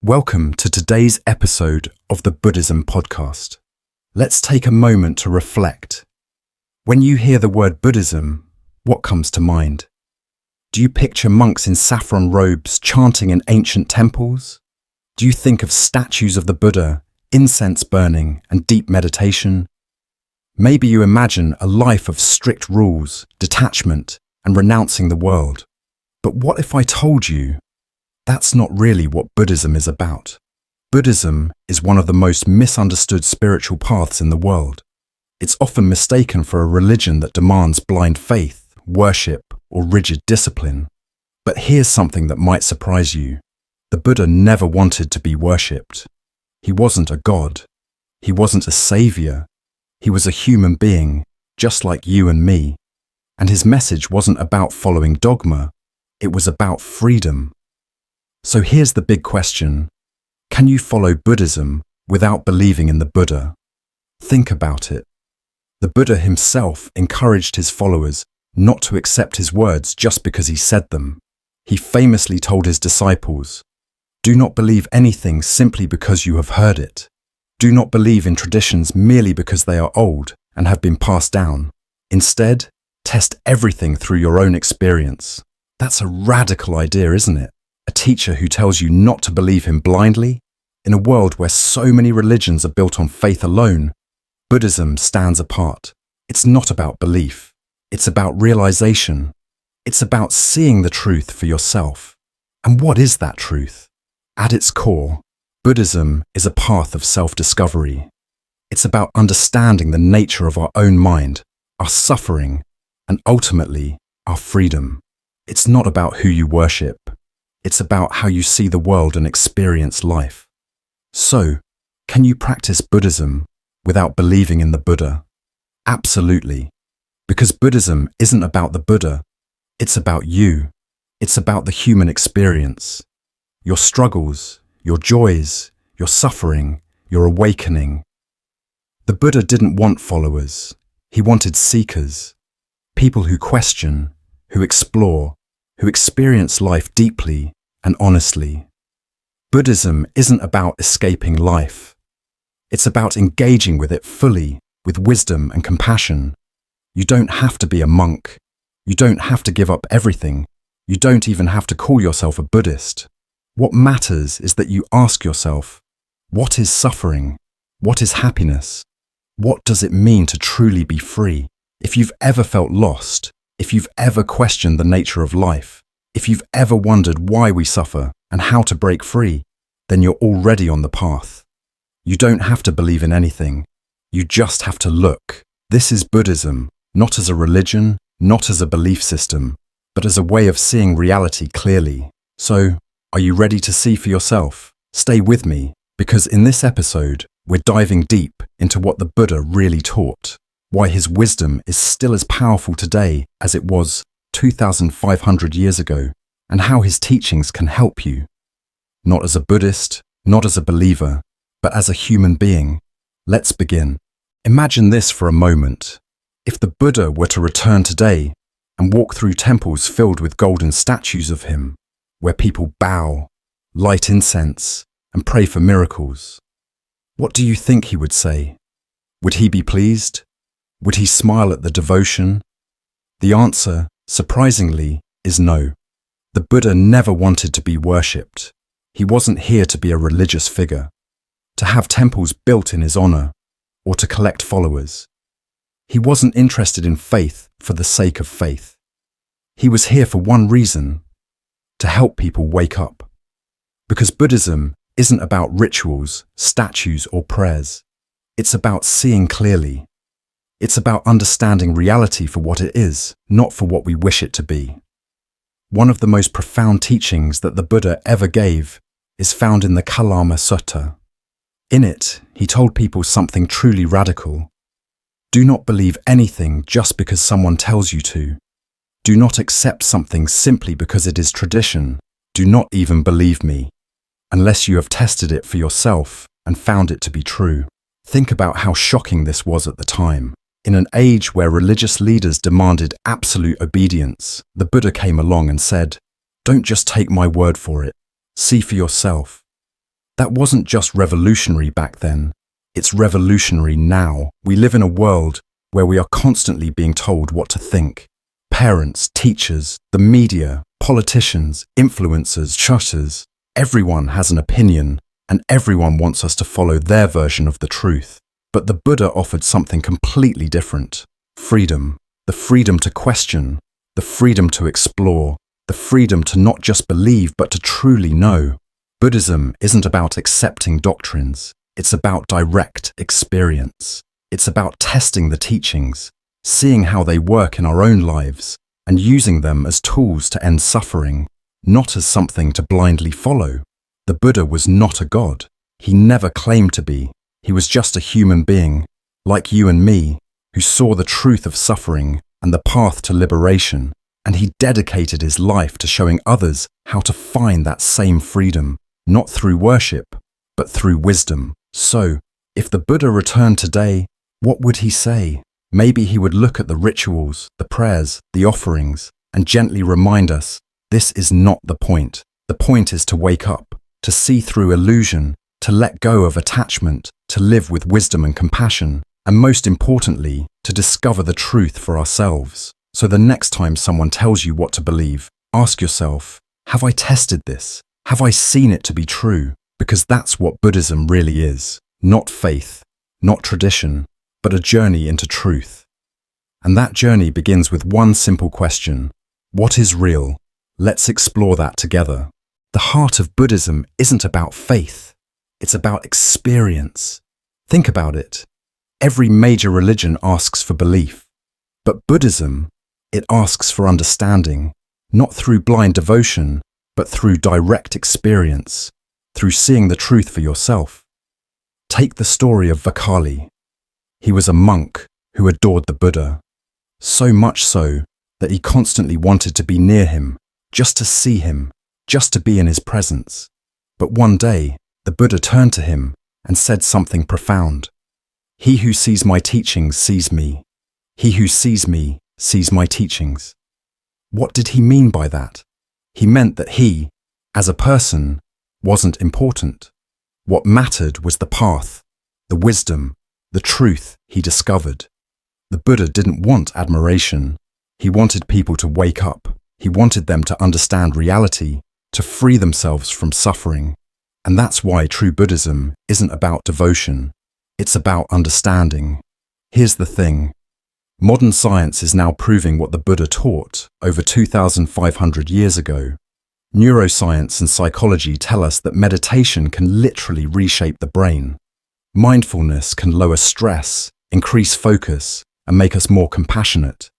Welcome to today's episode of the Buddhism Podcast. Let's take a moment to reflect. When you hear the word Buddhism, what comes to mind? Do you picture monks in saffron robes chanting in ancient temples? Do you think of statues of the Buddha, incense burning, and deep meditation? Maybe you imagine a life of strict rules, detachment, and renouncing the world. But what if I told you that's not really what Buddhism is about? Buddhism is one of the most misunderstood spiritual paths in the world. It's often mistaken for a religion that demands blind faith, worship, or rigid discipline. But here's something that might surprise you. The Buddha never wanted to be worshipped. He wasn't a god. He wasn't a savior. He was a human being, just like you and me. And his message wasn't about following dogma. It was about freedom. So here's the big question. Can you follow Buddhism without believing in the Buddha? Think about it. The Buddha himself encouraged his followers not to accept his words just because he said them. He famously told his disciples, "Do not believe anything simply because you have heard it. Do not believe in traditions merely because they are old and have been passed down. Instead, test everything through your own experience." That's a radical idea, isn't it? A teacher who tells you not to believe him blindly? In a world where so many religions are built on faith alone, Buddhism stands apart. It's not about belief. It's about realization. It's about seeing the truth for yourself. And what is that truth? At its core, Buddhism is a path of self-discovery. It's about understanding the nature of our own mind, our suffering, and ultimately, our freedom. It's not about who you worship. It's about how you see the world and experience life. So, can you practice Buddhism without believing in the Buddha? Absolutely. Because Buddhism isn't about the Buddha. It's about you. It's about the human experience. Your struggles, your joys, your suffering, your awakening. The Buddha didn't want followers. He wanted seekers. People who question, who explore, who experience life deeply and honestly. Buddhism isn't about escaping life. It's about engaging with it fully, with wisdom and compassion. You don't have to be a monk. You don't have to give up everything. You don't even have to call yourself a Buddhist. What matters is that you ask yourself, what is suffering? What is happiness? What does it mean to truly be free? If you've ever felt lost, if you've ever questioned the nature of life, if you've ever wondered why we suffer and how to break free, then you're already on the path. You don't have to believe in anything. You just have to look. This is Buddhism, not as a religion, not as a belief system, but as a way of seeing reality clearly. So, are you ready to see for yourself? Stay with me, because in this episode, we're diving deep into what the Buddha really taught, why his wisdom is still as powerful today as it was 2,500 years ago, and how his teachings can help you. Not as a Buddhist, not as a believer, but as a human being. Let's begin. Imagine this for a moment. If the Buddha were to return today and walk through temples filled with golden statues of him, where people bow, light incense, and pray for miracles, what do you think he would say? Would he be pleased? Would he smile at the devotion? The answer, surprisingly, is no. The Buddha never wanted to be worshipped. He wasn't here to be a religious figure, to have temples built in his honor, or to collect followers. He wasn't interested in faith for the sake of faith. He was here for one reason: to help people wake up. Because Buddhism isn't about rituals, statues, or prayers. It's about seeing clearly. It's about understanding reality for what it is, not for what we wish it to be. One of the most profound teachings that the Buddha ever gave is found in the Kalama Sutta. In it, he told people something truly radical. Do not believe anything just because someone tells you to. Do not accept something simply because it is tradition. Do not even believe me, unless you have tested it for yourself and found it to be true. Think about how shocking this was at the time. In an age where religious leaders demanded absolute obedience, the Buddha came along and said, "Don't just take my word for it. See for yourself." That wasn't just revolutionary back then. It's revolutionary now. We live in a world where we are constantly being told what to think. Parents, teachers, the media, politicians, influencers, shutters, everyone has an opinion, and everyone wants us to follow their version of the truth. But the Buddha offered something completely different. Freedom. The freedom to question, the freedom to explore, the freedom to not just believe but to truly know. Buddhism isn't about accepting doctrines. It's about direct experience. It's about testing the teachings, seeing how they work in our own lives, and using them as tools to end suffering, not as something to blindly follow. The Buddha was not a god. He never claimed to be. He was just a human being, like you and me, who saw the truth of suffering and the path to liberation, and he dedicated his life to showing others how to find that same freedom, not through worship, but through wisdom. So, if the Buddha returned today, what would he say? Maybe he would look at the rituals, the prayers, the offerings, and gently remind us, this is not the point. The point is to wake up, to see through illusion, to let go of attachment, to live with wisdom and compassion, and most importantly, to discover the truth for ourselves. So the next time someone tells you what to believe, ask yourself, have I tested this? Have I seen it to be true? Because that's what Buddhism really is. Not faith, not tradition, but a journey into truth. And that journey begins with one simple question. What is real? Let's explore that together. The heart of Buddhism isn't about faith. It's about experience. Think about it. Every major religion asks for belief. But Buddhism, it asks for understanding, not through blind devotion, but through direct experience, through seeing the truth for yourself. Take the story of Vakali. He was a monk who adored the Buddha, so much so that he constantly wanted to be near him, just to see him, just to be in his presence. But one day, the Buddha turned to him and said something profound. He who sees my teachings sees me. He who sees me sees my teachings. What did he mean by that? He meant that he, as a person, wasn't important. What mattered was the path, the wisdom, the truth he discovered. The Buddha didn't want admiration. He wanted people to wake up. He wanted them to understand reality, to free themselves from suffering. And that's why true Buddhism isn't about devotion. It's about understanding. Here's the thing. Modern science is now proving what the Buddha taught over 2,500 years ago. Neuroscience and psychology tell us that meditation can literally reshape the brain. Mindfulness can lower stress, increase focus, and make us more compassionate.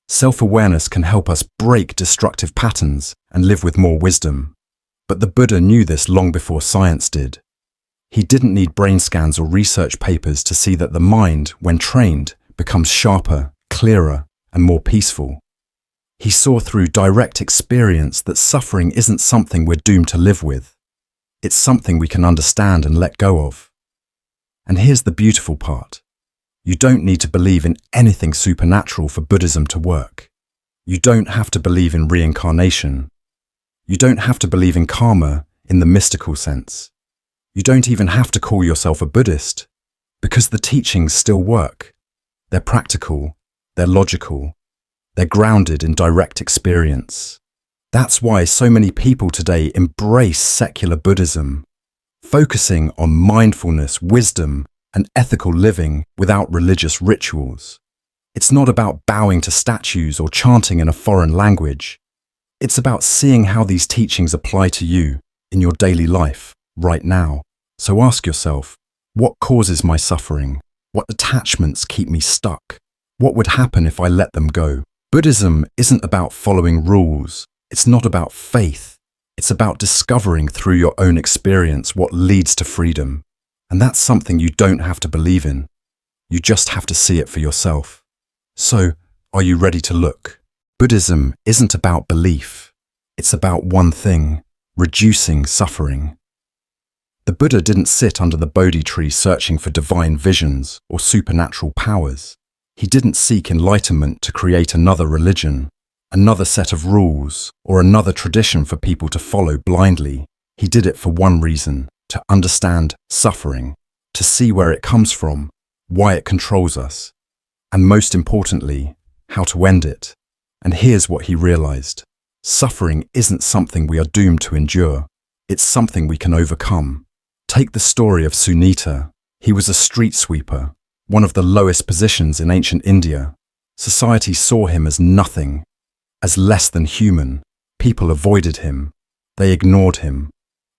Self-awareness can help us break destructive patterns and live with more wisdom. But the Buddha knew this long before science did. He didn't need brain scans or research papers to see that the mind, when trained, becomes sharper, clearer, and more peaceful. He saw through direct experience that suffering isn't something we're doomed to live with. It's something we can understand and let go of. And here's the beautiful part. You don't need to believe in anything supernatural for Buddhism to work. You don't have to believe in reincarnation. You don't have to believe in karma in the mystical sense. You don't even have to call yourself a Buddhist, because the teachings still work. They're practical, they're logical, they're grounded in direct experience. That's why so many people today embrace secular Buddhism, focusing on mindfulness, wisdom, and ethical living without religious rituals. It's not about bowing to statues or chanting in a foreign language. It's about seeing how these teachings apply to you in your daily life, right now. So ask yourself, what causes my suffering? What attachments keep me stuck? What would happen if I let them go? Buddhism isn't about following rules. It's not about faith. It's about discovering through your own experience what leads to freedom. And that's something you don't have to believe in. You just have to see it for yourself. So, are you ready to look? Buddhism isn't about belief. It's about one thing, reducing suffering. The Buddha didn't sit under the Bodhi tree searching for divine visions or supernatural powers. He didn't seek enlightenment to create another religion, another set of rules, or another tradition for people to follow blindly. He did it for one reason, to understand suffering, to see where it comes from, why it controls us, and most importantly, how to end it. And here's what he realized. Suffering isn't something we are doomed to endure. It's something we can overcome. Take the story of Sunita. He was a street sweeper, one of the lowest positions in ancient India. Society saw him as nothing, as less than human. People avoided him. They ignored him.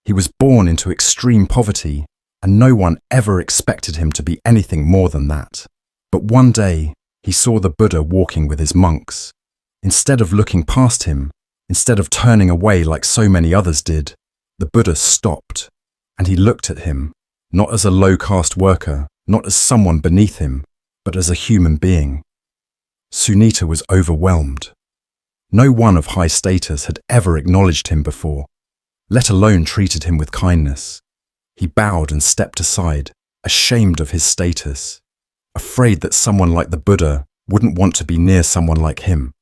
He was born into extreme poverty, and no one ever expected him to be anything more than that. But one day, he saw the Buddha walking with his monks. Instead of looking past him, instead of turning away like so many others did, the Buddha stopped, and he looked at him, not as a low-caste worker, not as someone beneath him, but as a human being. Sunita was overwhelmed. No one of high status had ever acknowledged him before, let alone treated him with kindness. He bowed and stepped aside, ashamed of his status, afraid that someone like the Buddha wouldn't want to be near someone like him.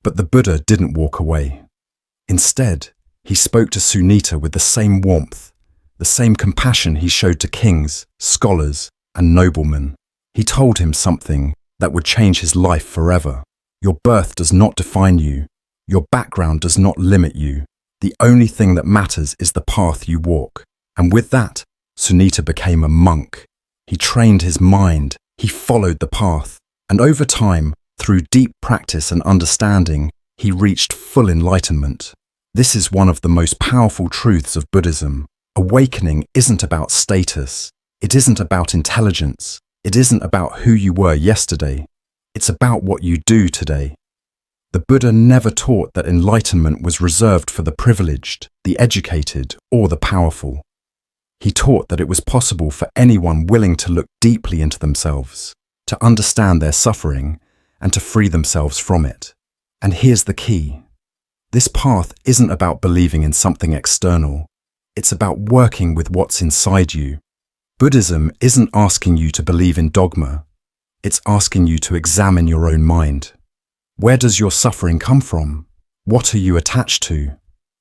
But the Buddha didn't walk away. Instead, he spoke to Sunita with the same warmth, the same compassion he showed to kings, scholars, and noblemen. He told him something that would change his life forever. Your birth does not define you. Your background does not limit you. The only thing that matters is the path you walk. And with that, Sunita became a monk. He trained his mind. He followed the path. And over time, through deep practice and understanding, he reached full enlightenment. This is one of the most powerful truths of Buddhism. Awakening isn't about status. It isn't about intelligence. It isn't about who you were yesterday. It's about what you do today. The Buddha never taught that enlightenment was reserved for the privileged, the educated, or the powerful. He taught that it was possible for anyone willing to look deeply into themselves, to understand their suffering, and to free themselves from it. And here's the key. This path isn't about believing in something external. It's about working with what's inside you. Buddhism isn't asking you to believe in dogma. It's asking you to examine your own mind. Where does your suffering come from? What are you attached to?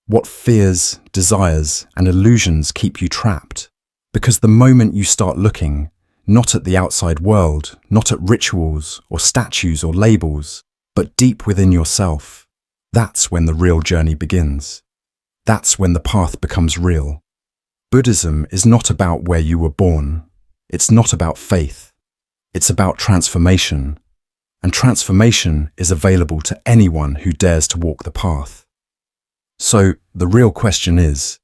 What fears, desires, and illusions keep you trapped? Because the moment you start looking, not at the outside world, not at rituals or statues or labels, but deep within yourself, that's when the real journey begins. That's when the path becomes real. Buddhism is not about where you were born. It's not about faith. It's about transformation. And transformation is available to anyone who dares to walk the path. So the real question is,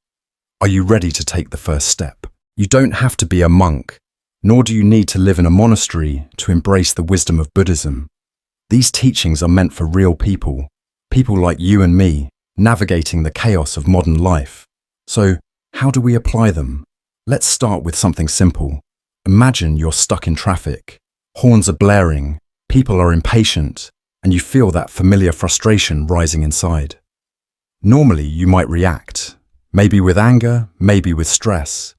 are you ready to take the first step? You don't have to be a monk, nor do you need to live in a monastery to embrace the wisdom of Buddhism. These teachings are meant for real people, people like you and me, navigating the chaos of modern life. So, how do we apply them? Let's start with something simple. Imagine you're stuck in traffic. Horns are blaring, people are impatient, and you feel that familiar frustration rising inside. Normally, you might react, maybe with anger, maybe with stress.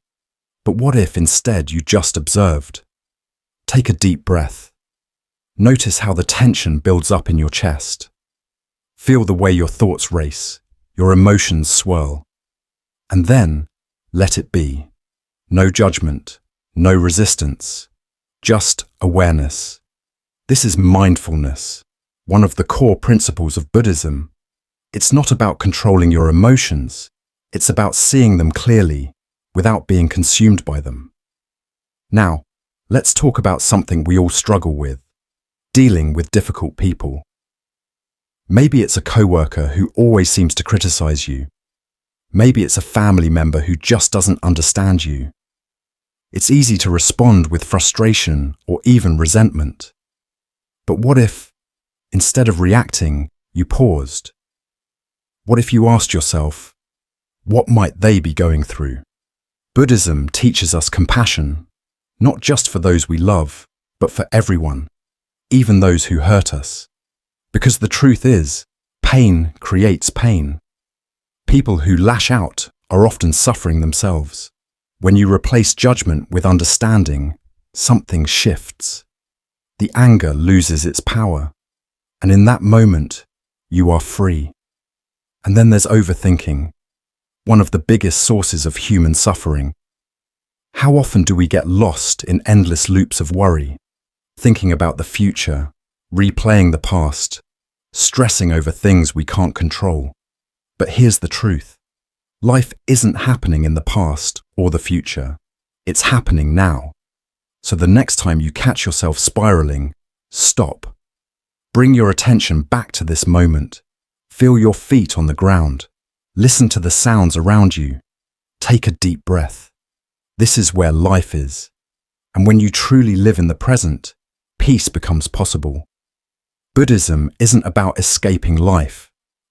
But what if instead you just observed? Take a deep breath. Notice how the tension builds up in your chest. Feel the way your thoughts race, your emotions swirl. And then, let it be. No judgment, no resistance, just awareness. This is mindfulness, one of the core principles of Buddhism. It's not about controlling your emotions. It's about seeing them clearly, without being consumed by them. Now, let's talk about something we all struggle with, dealing with difficult people. Maybe it's a coworker who always seems to criticize you. Maybe it's a family member who just doesn't understand you. It's easy to respond with frustration or even resentment. But what if, instead of reacting, you paused? What if you asked yourself, what might they be going through? Buddhism teaches us compassion, not just for those we love, but for everyone, even those who hurt us. Because the truth is, pain creates pain. People who lash out are often suffering themselves. When you replace judgment with understanding, something shifts. The anger loses its power, and in that moment, you are free. And then there's overthinking, one of the biggest sources of human suffering. How often do we get lost in endless loops of worry, thinking about the future, replaying the past, stressing over things we can't control? But here's the truth. Life isn't happening in the past or the future. It's happening now. So the next time you catch yourself spiraling, stop. Bring your attention back to this moment. Feel your feet on the ground. Listen to the sounds around you. Take a deep breath. This is where life is. And when you truly live in the present, peace becomes possible. Buddhism isn't about escaping life.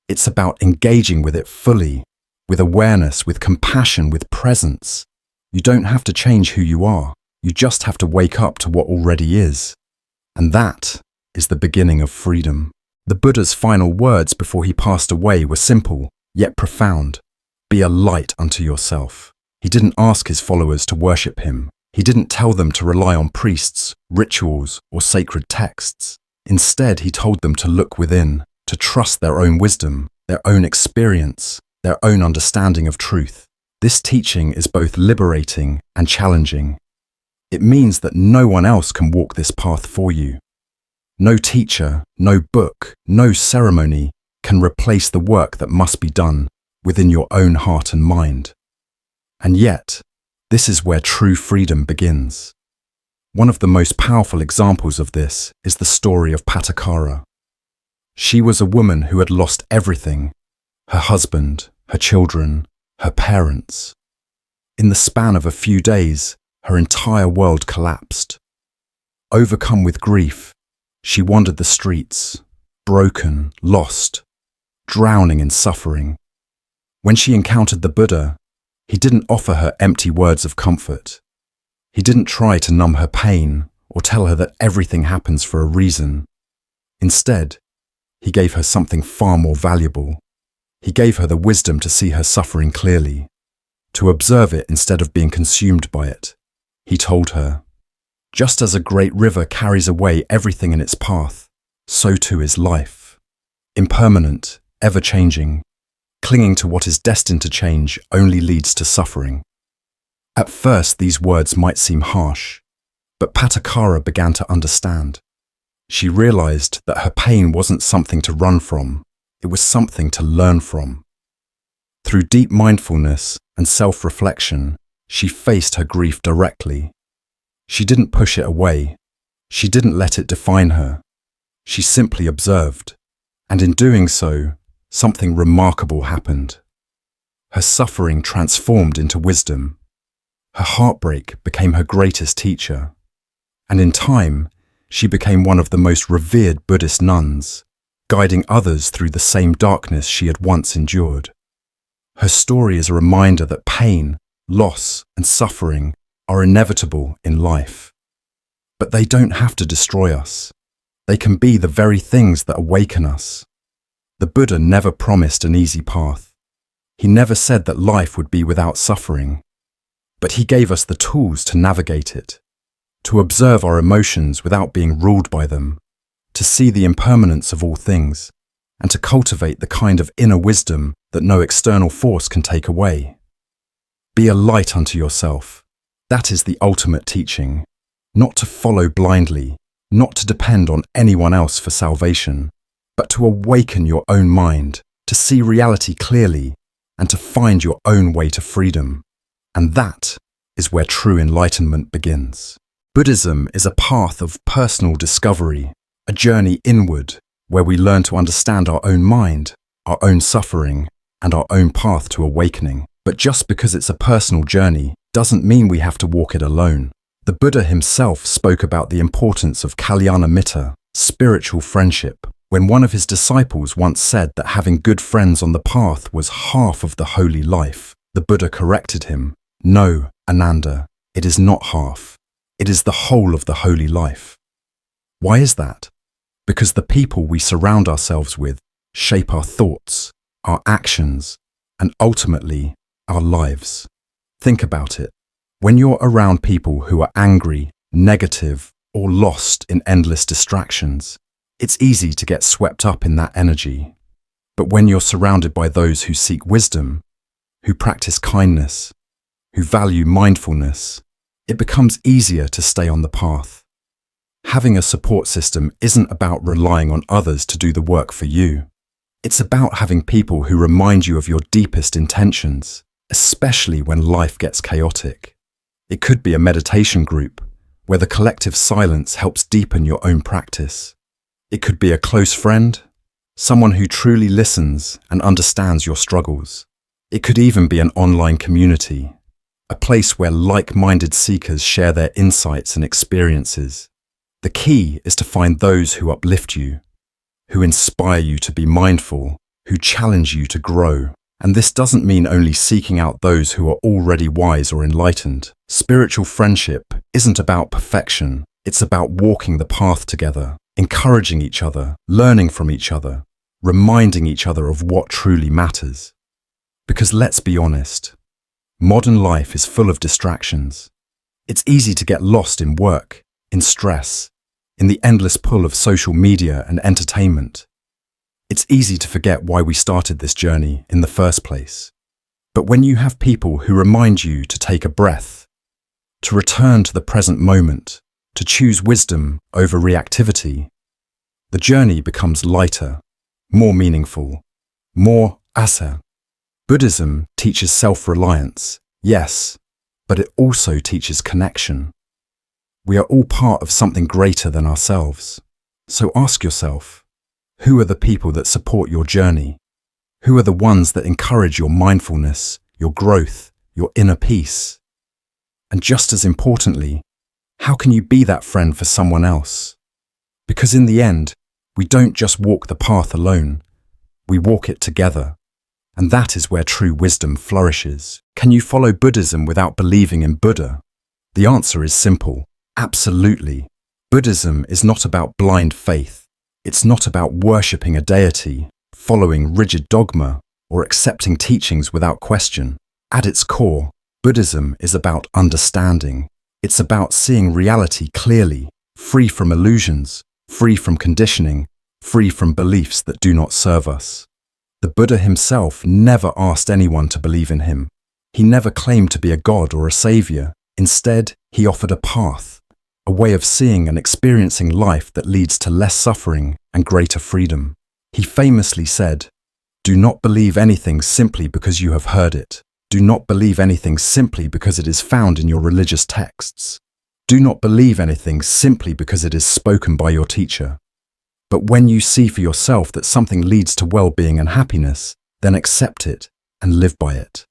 It's about engaging with it fully, with awareness, with compassion, with presence. You don't have to change who you are. You just have to wake up to what already is. And that is the beginning of freedom. The Buddha's final words before he passed away were simple, yet profound. Be a light unto yourself. He didn't ask his followers to worship him. He didn't tell them to rely on priests, rituals, or sacred texts. Instead, he told them to look within, to trust their own wisdom, their own experience, their own understanding of truth. This teaching is both liberating and challenging. It means that no one else can walk this path for you. No teacher, no book, no ceremony can replace the work that must be done within your own heart and mind. And yet, this is where true freedom begins. One of the most powerful examples of this is the story of Pattakara. She was a woman who had lost everything: her husband, her children, her parents. In the span of a few days, her entire world collapsed. Overcome with grief, she wandered the streets, broken, lost, drowning in suffering. When she encountered the Buddha, he didn't offer her empty words of comfort. He didn't try to numb her pain or tell her that everything happens for a reason. Instead, he gave her something far more valuable. He gave her the wisdom to see her suffering clearly, to observe it instead of being consumed by it. He told her, "Just as a great river carries away everything in its path, so too is life. Impermanent, ever-changing. Clinging to what is destined to change only leads to suffering." At first, these words might seem harsh, but Pattakara began to understand. She realized that her pain wasn't something to run from, it was something to learn from. Through deep mindfulness and self-reflection, she faced her grief directly. She didn't push it away. She didn't let it define her. She simply observed, and in doing so, something remarkable happened. Her suffering transformed into wisdom. Her heartbreak became her greatest teacher. And in time, she became one of the most revered Buddhist nuns, guiding others through the same darkness she had once endured. Her story is a reminder that pain, loss, and suffering are inevitable in life. But they don't have to destroy us. They can be the very things that awaken us. The Buddha never promised an easy path. He never said that life would be without suffering. But he gave us the tools to navigate it, to observe our emotions without being ruled by them, to see the impermanence of all things, and to cultivate the kind of inner wisdom that no external force can take away. Be a light unto yourself. That is the ultimate teaching. Not to follow blindly, not to depend on anyone else for salvation, but to awaken your own mind, to see reality clearly, and to find your own way to freedom. And that is where true enlightenment begins. Buddhism is a path of personal discovery, a journey inward, where we learn to understand our own mind, our own suffering, and our own path to awakening. But just because it's a personal journey doesn't mean we have to walk it alone. The Buddha himself spoke about the importance of kalyana mitta, spiritual friendship, when one of his disciples once said that having good friends on the path was half of the holy life. The Buddha corrected him. "No, Ananda, it is not half. It is the whole of the holy life." Why is that? Because the people we surround ourselves with shape our thoughts, our actions, and ultimately, our lives. Think about it. When you're around people who are angry, negative, or lost in endless distractions, it's easy to get swept up in that energy. But when you're surrounded by those who seek wisdom, who practice kindness, who value mindfulness, it becomes easier to stay on the path. Having a support system isn't about relying on others to do the work for you. It's about having people who remind you of your deepest intentions, especially when life gets chaotic. It could be a meditation group, where the collective silence helps deepen your own practice. It could be a close friend, someone who truly listens and understands your struggles. It could even be an online community, a place where like-minded seekers share their insights and experiences. The key is to find those who uplift you, who inspire you to be mindful, who challenge you to grow. And this doesn't mean only seeking out those who are already wise or enlightened. Spiritual friendship isn't about perfection. It's about walking the path together, encouraging each other, learning from each other, reminding each other of what truly matters. Because let's be honest, modern life is full of distractions. It's easy to get lost in work, in stress, in the endless pull of social media and entertainment. It's easy to forget why we started this journey in the first place. But when you have people who remind you to take a breath, to return to the present moment, to choose wisdom over reactivity, the journey becomes lighter, more meaningful, more asa. Buddhism teaches self-reliance, yes, but it also teaches connection. We are all part of something greater than ourselves. So ask yourself, who are the people that support your journey? Who are the ones that encourage your mindfulness, your growth, your inner peace? And just as importantly, how can you be that friend for someone else? Because in the end, we don't just walk the path alone, we walk it together. And that is where true wisdom flourishes. Can you follow Buddhism without believing in Buddha? The answer is simple. Absolutely. Buddhism is not about blind faith. It's not about worshipping a deity, following rigid dogma, or accepting teachings without question. At its core, Buddhism is about understanding. It's about seeing reality clearly, free from illusions, free from conditioning, free from beliefs that do not serve us. The Buddha himself never asked anyone to believe in him. He never claimed to be a god or a savior. Instead, he offered a path, a way of seeing and experiencing life that leads to less suffering and greater freedom. He famously said, "Do not believe anything simply because you have heard it. Do not believe anything simply because it is found in your religious texts. Do not believe anything simply because it is spoken by your teacher. But when you see for yourself that something leads to well-being and happiness, then accept it and live by it."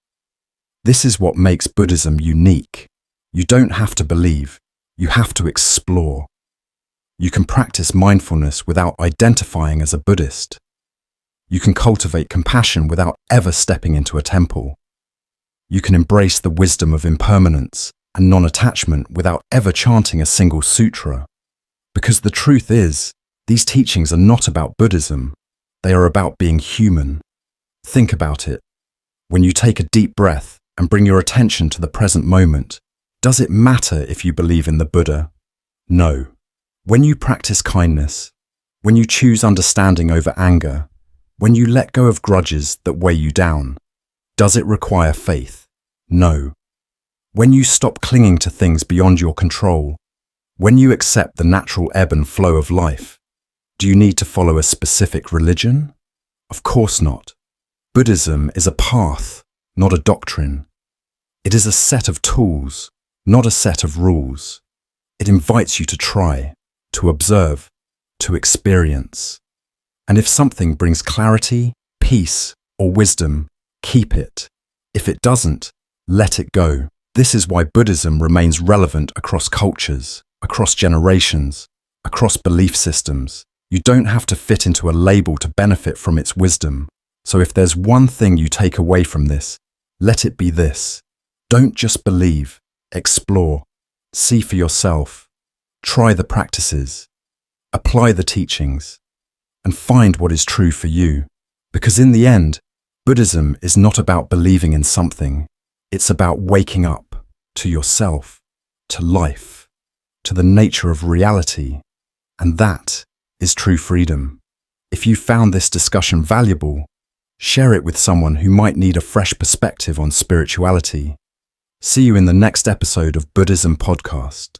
This is what makes Buddhism unique. You don't have to believe. You have to explore. You can practice mindfulness without identifying as a Buddhist. You can cultivate compassion without ever stepping into a temple. You can embrace the wisdom of impermanence and non-attachment without ever chanting a single sutra. Because the truth is, these teachings are not about Buddhism. They are about being human. Think about it. When you take a deep breath and bring your attention to the present moment, does it matter if you believe in the Buddha? No. When you practice kindness, when you choose understanding over anger, when you let go of grudges that weigh you down, does it require faith? No. When you stop clinging to things beyond your control, when you accept the natural ebb and flow of life, do you need to follow a specific religion? Of course not. Buddhism is a path, not a doctrine. It is a set of tools, not a set of rules. It invites you to try, to observe, to experience. And if something brings clarity, peace, or wisdom, keep it. If it doesn't, let it go. This is why Buddhism remains relevant across cultures, across generations, across belief systems. You don't have to fit into a label to benefit from its wisdom. So if there's one thing you take away from this, let it be this. Don't just believe. Explore, see for yourself, try the practices, apply the teachings, and find what is true for you. Because in the end, Buddhism is not about believing in something. It's about waking up to yourself, to life, to the nature of reality. And that is true freedom. If you found this discussion valuable, share it with someone who might need a fresh perspective on spirituality. See you in the next episode of Buddhism Podcast.